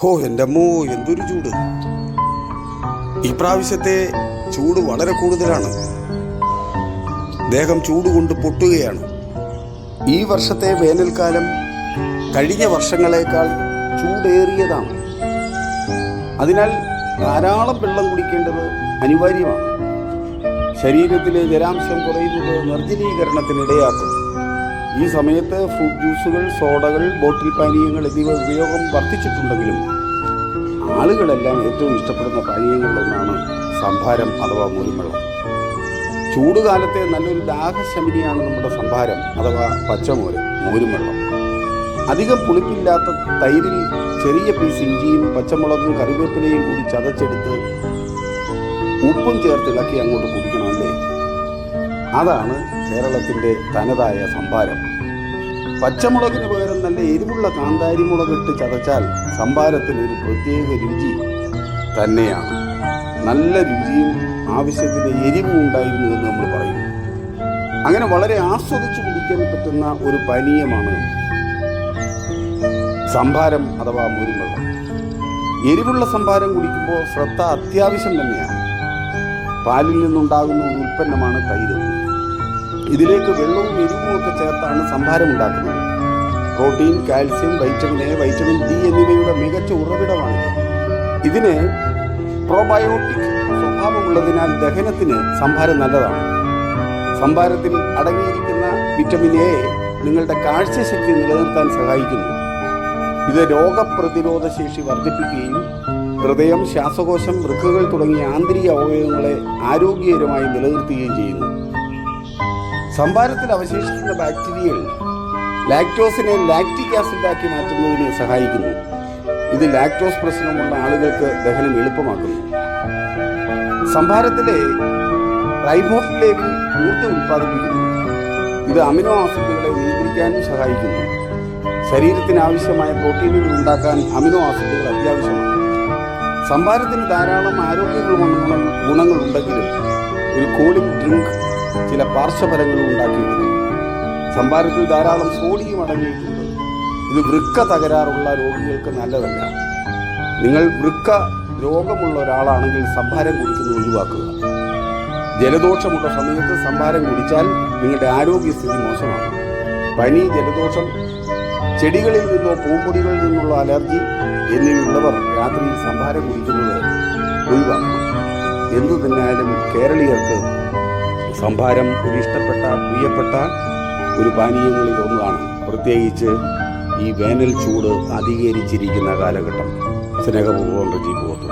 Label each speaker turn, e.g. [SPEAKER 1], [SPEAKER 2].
[SPEAKER 1] എൻ്റെ അമ്മോ, എന്തൊരു ചൂട്! ഈ പ്രാവശ്യത്തെ ചൂട് വളരെ കൂടുതലാണ്. ദേഹം ചൂട് കൊണ്ട് പൊട്ടുകയാണ്. ഈ വർഷത്തെ വേനൽക്കാലം കഴിഞ്ഞ വർഷങ്ങളെക്കാൾ ചൂടേറിയതാണ്. അതിനാൽ ധാരാളം വെള്ളം കുടിക്കേണ്ടത് അനിവാര്യമാണ്. ശരീരത്തിലെ ജലാംശം കുറയുന്നത് നിർജ്ജലീകരണത്തിനിടയാക്കും. ഈ സമയത്ത് ഫ്രൂട്ട് ജ്യൂസുകൾ, സോഡകൾ, ബോട്ടിൽ പാനീയങ്ങൾ എന്നിവ ഉപയോഗം വർദ്ധിച്ചിട്ടുണ്ടെങ്കിലും ആളുകളെല്ലാം ഏറ്റവും ഇഷ്ടപ്പെടുന്ന പാനീയങ്ങളിലൊന്നാണ് സംഭാരം അഥവാ മൂരുംവെള്ളം. ചൂടുകാലത്തെ നല്ലൊരു ദാഹശമനിയാണ് നമ്മുടെ സംഭാരം അഥവാ പച്ചമോര്, മൂരുംവെള്ളം. അധികം പുളിപ്പില്ലാത്ത തൈരിൽ ചെറിയ പീസ് ഇഞ്ചിയും പച്ചമുളകും കറിവേപ്പിലയും കൂടി ചതച്ചെടുത്ത് ഉപ്പും ചേർത്ത് ഇളക്കി അങ്ങോട്ട് കുടിക്കണം, അല്ലേ? അതാണ് കേരളത്തിൻ്റെ തനതായ സംഭാരം. പച്ചമുളകിന് പകരം നല്ല എരിവുള്ള കാന്താരി മുളകിട്ട് ചതച്ചാൽ സംഭാരത്തിന് ഒരു പ്രത്യേക രുചി തന്നെയാണ്. നല്ല രുചിയും ആവശ്യത്തിന് എരിവും ഉണ്ടായിരുന്നു എന്ന് നമ്മൾ പറയും. അങ്ങനെ വളരെ ആസ്വദിച്ച് കുടിക്കാൻ പറ്റുന്ന ഒരു പാനീയമാണ് സംഭാരം അഥവാ മൂരുംവെള്ളം. എരിവുള്ള സംഭാരം കുടിക്കുമ്പോൾ ശ്രദ്ധ അത്യാവശ്യം തന്നെയാണ്. പാലിൽ നിന്നുണ്ടാകുന്ന ഒരു ഉൽപ്പന്നമാണ് തൈര്. ഇതിലേക്ക് വെള്ളവും എരിവും ഒക്കെ ചേർത്താണ് സംഭാരം ഉണ്ടാക്കുന്നത്. Protein, calcium, vitamin A, vitamin D എന്നിവയുടെ മികച്ച ഉറവിടമാണിത്. ഇതിന് പ്രോബയോട്ടിക് സ്വഭാവമുള്ളതിനാൽ ദഹനത്തിന് സംഭാരം നല്ലതാണ്. സംഭാരത്തിൽ അടങ്ങിയിരിക്കുന്ന വിറ്റമിൻ എ നിങ്ങളുടെ കാഴ്ചശക്തി നിലനിർത്താൻ സഹായിക്കുന്നു. ഇത് രോഗപ്രതിരോധ ശേഷി വർദ്ധിപ്പിക്കുകയും ഹൃദയം, ശ്വാസകോശം, വൃക്കകൾ തുടങ്ങിയ ആന്തരിക അവയവങ്ങളെ ആരോഗ്യകരമായി നിലനിർത്തുകയും ചെയ്യുന്നു. സംഭാരത്തിൽ അവശേഷിക്കുന്ന ബാക്ടീരിയകൾ ലാക്ടോസിനെ ലാക്റ്റിക് ആസിഡാക്കി മാറ്റുന്നതിന് സഹായിക്കുന്നു. ഇത് ലാക്ടോസ് പ്രശ്നമുള്ള ആളുകൾക്ക് ദഹനം എളുപ്പമാക്കുന്നു. സംഭാരത്തിലെ റൈബോഫ്ലേവിൻ ഊർജ്ജം ഉൽപ്പാദിപ്പിക്കുന്നു. ഇത് അമിനോ ആസിഡുകളെ നിയന്ത്രിക്കാനും സഹായിക്കുന്നു. ശരീരത്തിന് ആവശ്യമായ പ്രോട്ടീനുകൾ ഉണ്ടാക്കാൻ അമിനോ ആസിഡുകൾ അത്യാവശ്യമാണ്. സംഭാരത്തിന് ധാരാളം ആരോഗ്യ ഗുണങ്ങളുണ്ടെങ്കിലും ഒരു കൂളിംഗ് ഡ്രിങ്ക് ചില പാർശ്വഫലങ്ങളും ഉണ്ടാക്കിയിട്ടുണ്ട്. സംഭാരത്തിൽ ധാരാളം സോഡിയം അടങ്ങിയിട്ടുണ്ട്. ഇത് വൃക്ക തകരാറുള്ള രോഗികൾക്ക് നല്ലതല്ല. നിങ്ങൾ വൃക്ക രോഗമുള്ള ഒരാളാണെങ്കിൽ സംഭാരം കുടിക്കുന്നത് ഒഴിവാക്കുക. ജലദോഷമുള്ള സമയത്ത് സംഭാരം കുടിച്ചാൽ നിങ്ങളുടെ ആരോഗ്യസ്ഥിതി മോശമാകും. പനി, ജലദോഷം, ചെടികളിൽ നിന്നോ പൂമ്പൊടികളിൽ നിന്നുള്ള അലർജി എന്നിവയുള്ളവർ രാത്രിയിൽ സംഭാരം കുടിക്കുന്നത് ഒഴിവാക്കണം. എന്തു തന്നെയായാലും കേരളീയർക്ക് സംഭാരം ഒരു ഇഷ്ടപ്പെട്ട, പ്രിയപ്പെട്ട ഒരു പാനീയങ്ങളിൽ ഒന്നാണ്. പ്രത്യേകിച്ച് ഈ വേനൽ ചൂട് അധികരിച്ചിരിക്കുന്ന കാലഘട്ടം. സ്നേഹപൂർവ്വം റജി പോത്തു.